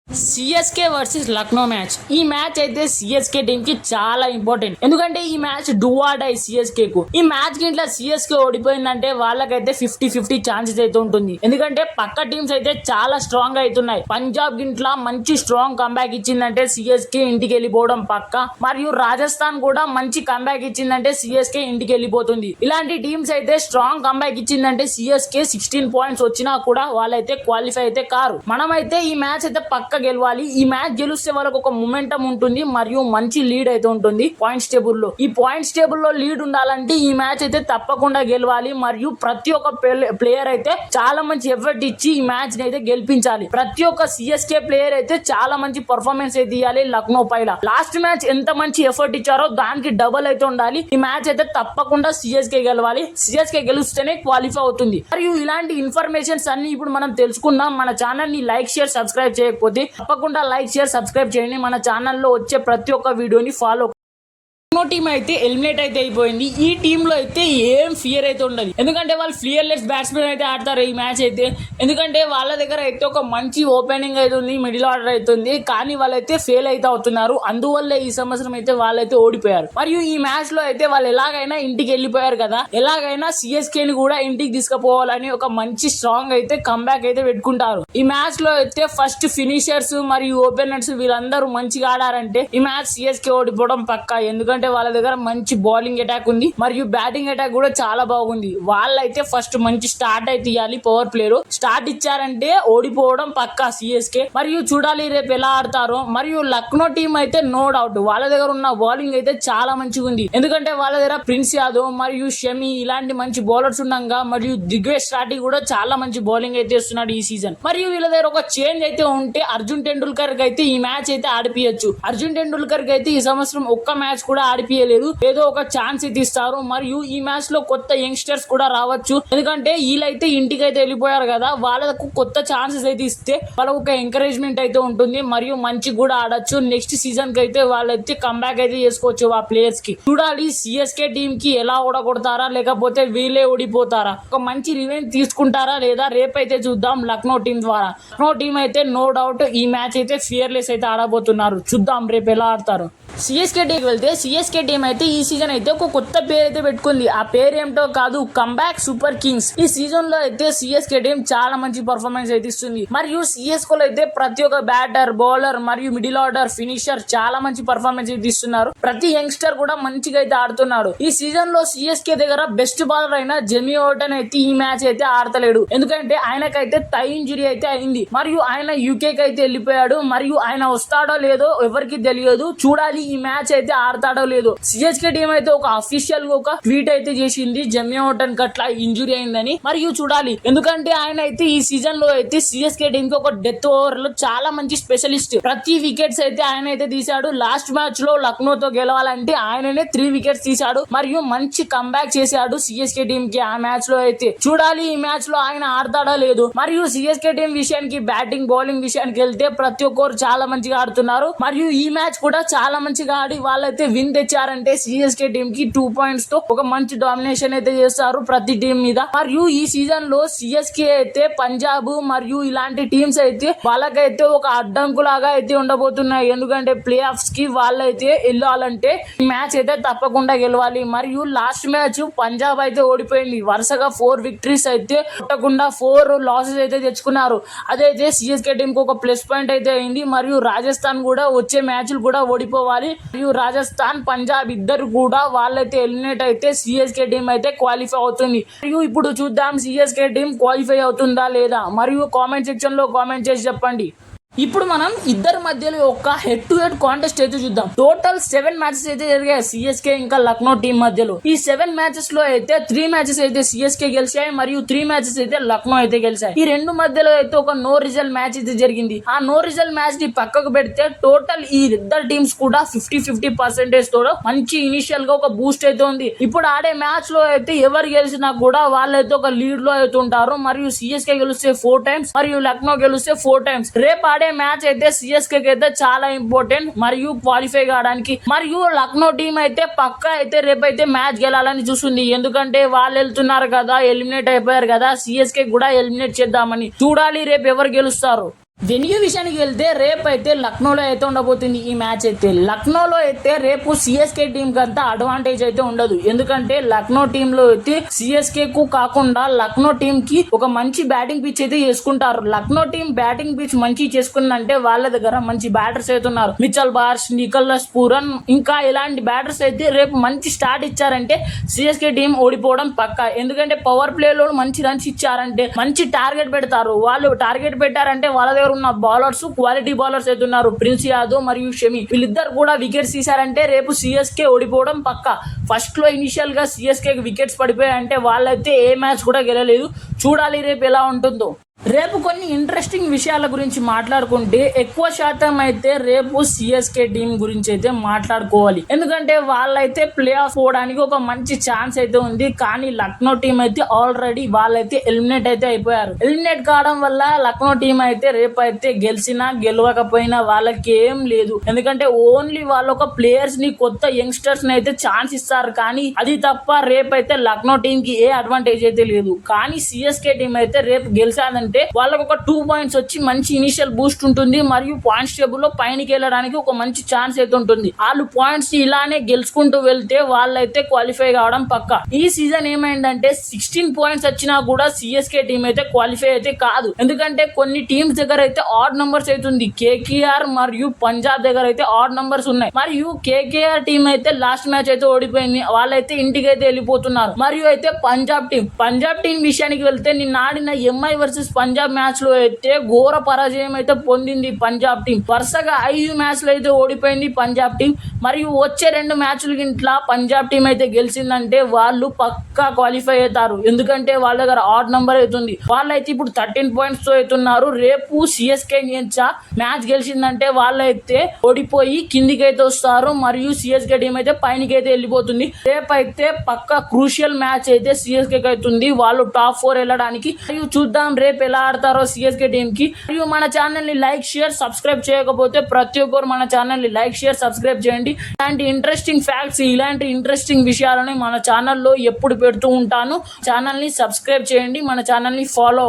CSK versus Lucknow match. ఈ match అయితే CSK team కి చాలా ఇంపార్టెంట్. ఎందుకంటే ఈ match do or die CSK కు. ఈ మ్యాచ్ కి ఇట్లా సిఎస్కే ఓడిపోయిందంటే వాళ్ళకైతే 50-50 ఛాన్సెస్ అయితే ఉంటుంది. ఎందుకంటే పక్క టీమ్స్ అయితే చాలా స్ట్రాంగ్ అవుతున్నాయి. పంజాబ్ గిట్లా మంచి స్ట్రాంగ్ కంబ్యాక్ ఇచ్చిందంటే సిఎస్కే ఇంటికి వెళ్ళిపోవడం పక్క. మరియు రాజస్థాన్ కూడా మంచి కంబ్యాక్ ఇచ్చిందంటే సిఎస్కే ఇంటికి వెళ్ళిపోతుంది. ఇలాంటి టీమ్స్ అయితే స్ట్రాంగ్ కంబ్యాక్ ఇచ్చిందంటే సిఎస్కే 16 పాయింట్స్ వచ్చినా కూడా వాళ్ళైతే క్వాలిఫై అయితే కారు. మనమైతే ఈ మ్యాచ్ అయితే పక్క గెలవాలి. ఈ మ్యాచ్ గెలిస్తే వాళ్ళకి ఒక మొమెంటం ఉంటుంది మరియు మంచి లీడ్ అయితే ఉంటుంది పాయింట్స్ టేబుల్ లో. ఈ పాయింట్స్ టేబుల్ లో లీడ్ ఉండాలంటే ఈ మ్యాచ్ అయితే తప్పకుండా గెలవాలి. మరియు ప్రతి ఒక్క ప్లేయర్ అయితే చాలా మంచి ఎఫర్ట్ ఇచ్చి ఈ మ్యాచ్ అయితే గెలిపించాలి. ప్రతి ఒక్క సిఎస్కే ప్లేయర్ అయితే చాలా మంచి పర్ఫార్మెన్స్ అయితే ఇవ్వాలి లక్నో పైన. లాస్ట్ మ్యాచ్ ఎంత మంచి ఎఫర్ట్ ఇచ్చారో దానికి డబుల్ అయితే ఉండాలి. ఈ మ్యాచ్ అయితే తప్పకుండా సిఎస్కే గెలవాలి. సిఎస్కే గెలిస్తేనే క్వాలిఫై అవుతుంది. మరియు ఇలాంటి ఇన్ఫర్మేషన్స్ అన్ని ఇప్పుడు మనం తెలుసుకుందాం. మన ఛానల్ ని లైక్ షేర్ సబ్స్క్రైబ్ చేయకపోతే తప్పకుండా లైక్ షేర్ సబ్స్క్రైబ్ చేయండి. మన ఛానల్లో వచ్చే ప్రతి ఒక్క వీడియోని ఫాలో. లక్నో టీం అయితే ఎలిమినేట్ అయితే అయిపోయింది. ఈ టీమ్ లో అయితే ఏం ఫియర్ అయితే ఉండదు. ఎందుకంటే వాళ్ళు ఫియర్లెస్ బ్యాట్స్మెన్ అయితే ఆడతారు ఈ మ్యాచ్ అయితే. ఎందుకంటే వాళ్ళ దగ్గర అయితే ఒక మంచి ఓపెనింగ్ అయితే ఉంది, మిడిల్ ఆర్డర్ అవుతుంది. కానీ వాళ్ళైతే ఫెయిల్ అయితే అవుతున్నారు. అందువల్ల ఈ సంవత్సరం అయితే వాళ్ళైతే ఓడిపోయారు. మరియు ఈ మ్యాచ్ లో అయితే వాళ్ళు ఎలాగైనా ఇంటికి వెళ్ళిపోయారు కదా, ఎలాగైనా సిఎస్కే ని కూడా ఇంటికి తీసుకుపోవాలని ఒక మంచి స్ట్రాంగ్ అయితే కంబ్యాక్ అయితే పెట్టుకుంటారు. ఈ మ్యాచ్ లో అయితే ఫస్ట్ ఫినిషర్స్ మరియు ఓపెనర్స్ వీళ్ళందరూ మంచిగా ఆడారంటే ఈ మ్యాచ్ సిఎస్కే ఓడిపోవడం పక్కా. ఎందుకంటే వాళ్ళ దగ్గర మంచి బౌలింగ్ అటాక్ ఉంది మరియు బ్యాటింగ్ అటాక్ కూడా చాలా బాగుంది. వాళ్ళైతే ఫస్ట్ మంచి స్టార్ట్ అయితే ఇవ్వాలి. పవర్ ప్లేయర్ స్టార్ట్ ఇచ్చారంటే ఓడిపోవడం పక్కా సిఎస్కే. మరియు చూడాలి రేపు ఎలా ఆడతారో. మరియు లక్నో టీం అయితే నో డౌట్ వాళ్ళ దగ్గర ఉన్న బౌలింగ్ అయితే చాలా మంచిగా ఉంది. ఎందుకంటే వాళ్ళ దగ్గర ప్రిన్స్ యాదవ్ మరియు షమి ఇలాంటి మంచి బౌలర్స్ ఉండగా మరియు దిగ్వేష్ రాఠీ కూడా చాలా మంచి బౌలింగ్ అయితే ఇస్తున్నాడు ఈ సీజన్. మరియు వీళ్ళ దగ్గర ఒక చేంజ్ అయితే ఉంటే అర్జున్ టెండూల్కర్ అయితే ఈ మ్యాచ్ అయితే ఆడిపియచ్చు. అర్జున్ టెండూల్కర్ అయితే ఈ సంవత్సరం ఒక్క మ్యాచ్ కూడా ఆడిపియలేదు. ఏదో ఒక ఛాన్స్ అయితే ఇస్తారు. మరియు ఈ మ్యాచ్ లో కొత్త యంగ్స్టర్స్ కూడా రావచ్చు. ఎందుకంటే వీళ్ళైతే ఇంటికి అయితే వెళ్ళిపోయారు కదా, వాళ్ళకు కొత్త ఛాన్సెస్ అయితే ఇస్తే వాళ్ళకు ఒక ఎంకరేజ్మెంట్ అయితే ఉంటుంది. మరియు మంచి కూడా ఆడొచ్చు. నెక్స్ట్ సీజన్ కి అయితే వాళ్ళైతే కంబ్యాక్ అయితే చేసుకోవచ్చు ఆ ప్లేయర్స్ కి. చూడాలి సిఎస్కే టీమ్ కి ఎలా ఓడగొడతారా లేకపోతే వీళ్ళే ఓడిపోతారా, ఒక మంచి రివెంజ్ తీసుకుంటారా లేదా రేపైతే చూద్దాం లక్నో టీం ద్వారా. లక్నో టీం అయితే నో డౌట్ ఈ మ్యాచ్ అయితే ఫియర్లెస్ అయితే ఆడబోతున్నారు. చూద్దాం రేపు ఎలా ఆడతారు. సిఎస్కే టీంకి వెళ్తే సిఎస్కే టీం అయితే ఈ సీజన్ అయితే ఒక కొత్త పేరు అయితే పెట్టుకుంది. ఆ పేరు ఏమిటో కాదు, కంబ్యాక్ సూపర్ కింగ్స్. ఈ సీజన్ లో అయితే సిఎస్కే టీం చాలా మంచి పర్ఫార్మెన్స్ అయితే ఇస్తుంది. మరియు సిఎస్కే లో అయితే ప్రతి ఒక్క బ్యాటర్, బౌలర్ మరియు మిడిల్ ఆర్డర్, ఫినిషర్ చాలా మంచి పర్ఫార్మెన్స్ అయితే ఇస్తున్నారు. ప్రతి యంగ్స్టర్ కూడా మంచిగా అయితే ఆడుతున్నాడు. ఈ సీజన్ లో సిఎస్కే దగ్గర బెస్ట్ బౌలర్ అయిన జెమీ ఓటన్ అయితే ఈ మ్యాచ్ అయితే ఆడతలేడు. ఎందుకంటే ఆయనకైతే థై ఇంజరీ అయితే అయింది. మరియు ఆయన యూకేకి అయితే వెళ్ళిపోయాడు. మరియు ఆయన వస్తాడో లేదో ఎవరికి తెలియదు. చూడాలి ఈ మ్యాచ్ అయితే ఆడతాడో లేదో. సిఎస్కే టీం అయితే ఒక అఫీషియల్ గా ఒక ట్వీట్ అయితే చేసింది జెమీ ఓటన్ కట్లా ఇంజురీ అయిందని. మరియు చూడాలి ఎందుకంటే ఆయన అయితే ఈ సీజన్ లో అయితే సిఎస్కే టీం కి ఒక డెత్ ఓవర్ లో చాలా మంచి స్పెషలిస్ట్. ప్రతి వికెట్స్ అయితే ఆయన అయితే తీశాడు. లాస్ట్ మ్యాచ్ లో లక్నోతో గెలవాలంటే ఆయననే 3 వికెట్స్ తీశాడు. మరియు మంచి కంబ్యాక్ చేశాడు సిఎస్కే టీం కి. ఆ మ్యాచ్ లో అయితే చూడాలి ఈ మ్యాచ్ లో ఆయన ఆడతాడో లేదు. మరియు సిఎస్కే టీం విషయానికి బ్యాటింగ్ బౌలింగ్ విషయానికి వెళ్తే ప్రతి ఒక్కరు చాలా మంచిగా ఆడుతున్నారు. మరియు ఈ మ్యాచ్ కూడా చాలా మంచిగా ఆడి వాళ్ళైతే విన్ తెచ్చారంటే సిఎస్కే టీం కి 2 పాయింట్స్ తో ఒక మంచి డామినేషన్ అయితే చేస్తారు ప్రతి టీం మీద. మరియు ఈ సీజన్ లో సిఎస్కే అయితే పంజాబ్ మరియు ఇలాంటి టీమ్స్ అయితే వాళ్ళకైతే ఒక అడ్డంకులాగా అయితే ఉండబోతున్నాయి. ఎందుకంటే ప్లే ఆఫ్స్ కి వాళ్ళైతే వెళ్ళాలంటే ఈ మ్యాచ్ అయితే తప్పకుండా గెలవాలి. మరియు లాస్ట్ మ్యాచ్ పంజాబ్ అయితే ఓడిపోయింది. వరుసగా 4 విక్టరీస్ అయితే కొట్టకుండా 4 లాసెస్ అయితే తెచ్చుకున్నారు. అదైతే సిఎస్కే టీం కి ఒక ప్లస్ పాయింట్ అయితే అయింది. మరియు రాజస్థాన్ కూడా వచ్చే మ్యాచ్లు కూడా ఓడిపోవాలి. మరియు రాజస్థాన్, పంజాబ్ ఇద్దరు కూడా వాళ్ళైతే ఎలిమినేట్ అయితే సిఎస్కే టీం అయితే క్వాలిఫై అవుతుంది. మరియు ఇప్పుడు చూద్దాం సిఎస్కే టీం క్వాలిఫై అవుతుందా లేదా. మరియు కామెంట్ సెక్షన్ లో కామెంట్ చేసి చెప్పండి. ఇప్పుడు మనం ఇద్దరి మధ్యలో ఒక హెడ్ టు హెడ్ కాంటెస్ట్ అయితే చూద్దాం. టోటల్ 7 మ్యాచెస్ అయితే జరిగాయి సిఎస్కే ఇంకా లక్నో టీం మధ్యలో. ఈ 7 మ్యాచెస్ లో అయితే 3 మ్యాచెస్ అయితే సిఎస్కే గెలిచాయి మరియు 3 మ్యాచెస్ అయితే లక్నో అయితే గెలిచాయి. ఈ రెండు మధ్యలో అయితే ఒక నో రిజల్ట్ మ్యాచ్ అయితే జరిగింది. ఆ నో రిజల్ట్ మ్యాచ్ ని పక్కకు పెడితే టోటల్ ఈ ఇద్దరు టీమ్స్ కూడా 50-50% తో మంచి ఇనిషియల్ గా ఒక బూస్ట్ అయితే ఉంది. ఇప్పుడు ఆడే మ్యాచ్ లో అయితే ఎవరు గెలిచినా కూడా వాళ్ళైతే ఒక లీడ్ లో అయితే ఉంటారు. మరియు సిఎస్కే గెలిస్తే 4 టైమ్స్ మరియు లక్నో గెలిస్తే 4 టైమ్స్. రేపు ఆడే మ్యాచ్ అయితే సిఎస్కే అయితే చాలా ఇంపార్టెంట్ మరియు క్వాలిఫై కావడానికి. మరియు లక్నో టీం అయితే పక్కా అయితే రేపైతే మ్యాచ్ గెలాలని చూస్తుంది. ఎందుకంటే వాళ్ళు వెళ్తున్నారు కదా, ఎలిమినేట్ అయిపోయారు కదా, సిఎస్కే కూడా ఎలిమినేట్ చేద్దామని. చూడాలి రేపు ఎవరు గెలుస్తారు. వెన్యూ విషయానికి వెళ్తే రేపు అయితే లక్నోలో అయితే ఉండబోతుంది ఈ మ్యాచ్ అయితే. లక్నోలో అయితే రేపు సిఎస్కే టీం కి అంతా అడ్వాంటేజ్ అయితే ఉండదు. ఎందుకంటే లక్నో టీమ్ లో అయితే సిఎస్కే కు కాకుండా లక్నో టీం కి ఒక మంచి బ్యాటింగ్ పిచ్ అయితే చేసుకుంటారు. లక్నో టీం బ్యాటింగ్ పిచ్ మంచి చేసుకుందంటే వాళ్ళ దగ్గర మంచి బ్యాటర్స్ అయితే ఉన్నారు. మిచల్ బార్ష్, నికోలస్ పూరన్ ఇంకా ఇలాంటి బ్యాటర్స్ అయితే రేపు మంచి స్టార్ట్ ఇచ్చారంటే సిఎస్కే టీం ఓడిపోవడం పక్కా. ఎందుకంటే పవర్ ప్లే లో మంచి రన్స్ ఇచ్చారంటే మంచి టార్గెట్ పెడతారు. వాళ్ళు టార్గెట్ పెట్టారంటే వాళ్ళ దగ్గర ఉన్న బౌలర్స్ క్వాలిటీ బౌలర్స్ అయితే ఉన్నారు. ప్రిన్స్ యాదవ్ మరియు షమి వీళ్ళిద్దరు కూడా వికెట్స్ తీశారంటే రేపు సిఎస్కే ఓడిపోవడం పక్క. ఫస్ట్ లో ఇనిషియల్ గా సిఎస్కే వికెట్స్ పడిపోయాయంటే వాళ్ళైతే ఏ మ్యాచ్ కూడా గెలలేదు. చూడాలి రేపు ఎలా ఉంటుందో. రేపు కొన్ని ఇంట్రెస్టింగ్ విషయాల గురించి మాట్లాడుకుంటే ఎక్కువ శాతం అయితే రేపు సిఎస్కే టీం గురించి అయితే మాట్లాడుకోవాలి. ఎందుకంటే వాళ్ళైతే ప్లే ఆఫ్ పోవడానికి ఒక మంచి ఛాన్స్ అయితే ఉంది. కానీ లక్నో టీం అయితే ఆల్రెడీ వాళ్ళైతే ఎలిమినేట్ అయితే అయిపోయారు. ఎలిమినేట్ కావడం వల్ల లక్నో టీం అయితే రేపు అయితే గెలిచినా గెలవకపోయినా వాళ్ళకి ఏం లేదు. ఎందుకంటే ఓన్లీ వాళ్ళ ఒక ప్లేయర్స్ ని కొత్త యంగ్స్టర్స్ ని అయితే ఛాన్స్ ఇస్తారు. కానీ అది తప్ప రేపు అయితే లక్నో టీం కి ఏ అడ్వాంటేజ్ అయితే లేదు. కానీ సిఎస్కే టీం అయితే రేపు గెలిచాదంటే వాళ్ళకు ఒక 2 పాయింట్స్ వచ్చి మంచి ఇనిషియల్ బూస్ట్ ఉంటుంది. మరియు పాయింట్స్ టేబుల్ లో పైనకి వెళ్ళడానికి ఒక మంచి ఛాన్స్ అయితే ఉంటుంది. వాళ్ళు పాయింట్స్ ఇలానే గెలుచుకుంటూ వెళ్తే వాళ్ళైతే క్వాలిఫై కావడం పక్క. ఈ సీజన్ ఏమైందంటే 16 పాయింట్స్ వచ్చినా కూడా సిఎస్కే టీం అయితే క్వాలిఫై అయితే కాదు. ఎందుకంటే కొన్ని టీమ్స్ దగ్గర అయితే ఆడ్ నంబర్స్ అవుతుంది. కేకేఆర్ మరియు పంజాబ్ దగ్గర అయితే ఆడ్ నంబర్స్ ఉన్నాయి. మరియు కేకేఆర్ టీం అయితే లాస్ట్ మ్యాచ్ అయితే ఓడిపోయింది. వాళ్ళైతే ఇంటికి అయితే వెళ్ళిపోతున్నారు. మరియు అయితే పంజాబ్ టీం విషయానికి వెళ్తే నిన్న ఆడిన ఎంఐ వర్సెస్ పంజాబ్ మ్యాచ్ లో అయితే ఘోర పరాజయం అయితే పొందింది పంజాబ్ టీం. వరుసగా 5 మ్యాచ్లు అయితే ఓడిపోయింది పంజాబ్ టీం. మరియు వచ్చే 2 మ్యాచ్లు ఇంట్లో పంజాబ్ టీం అయితే గెలిచిందంటే వాళ్ళు పక్కా క్వాలిఫై అవుతారు. ఎందుకంటే వాళ్ళ దగ్గర ఆడ్ నంబర్ అవుతుంది. వాళ్ళైతే ఇప్పుడు 13 పాయింట్స్ తో అవుతున్నారు. రేపు సిఎస్కే మ్యాచ్ గెలిచిందంటే వాళ్ళైతే ఓడిపోయి కిందికి అయితే వస్తారు. మరియు సిఎస్కే టీం అయితే పైనకి అయితే వెళ్ళిపోతుంది. రేపు అయితే పక్కా క్రూషియల్ మ్యాచ్ అయితే సిఎస్కే అవుతుంది. వాళ్ళు టాప్ 4 వెళ్ళడానికి. మరియు చూద్దాం రేపు ఎలా ఆడతారో సిఎస్కే టీం కి. మరియు మన ఛానల్ ని లైక్, షేర్, సబ్స్క్రైబ్ చేయకపోతే ప్రతి ఒక్కరు మన ఛానల్ ని లైక్, షేర్, సబ్స్క్రైబ్ చేయండి. ఇలాంటి ఇంట్రెస్టింగ్ ఫ్యాక్ట్స్, ఇలాంటి ఇంట్రెస్టింగ్ విషయాలని మన ఛానల్లో ఎప్పుడు పెడుతూ ఉంటాను. ఛానల్ ని సబ్స్క్రైబ్ చేయండి, మన ఛానల్ ని ఫాలో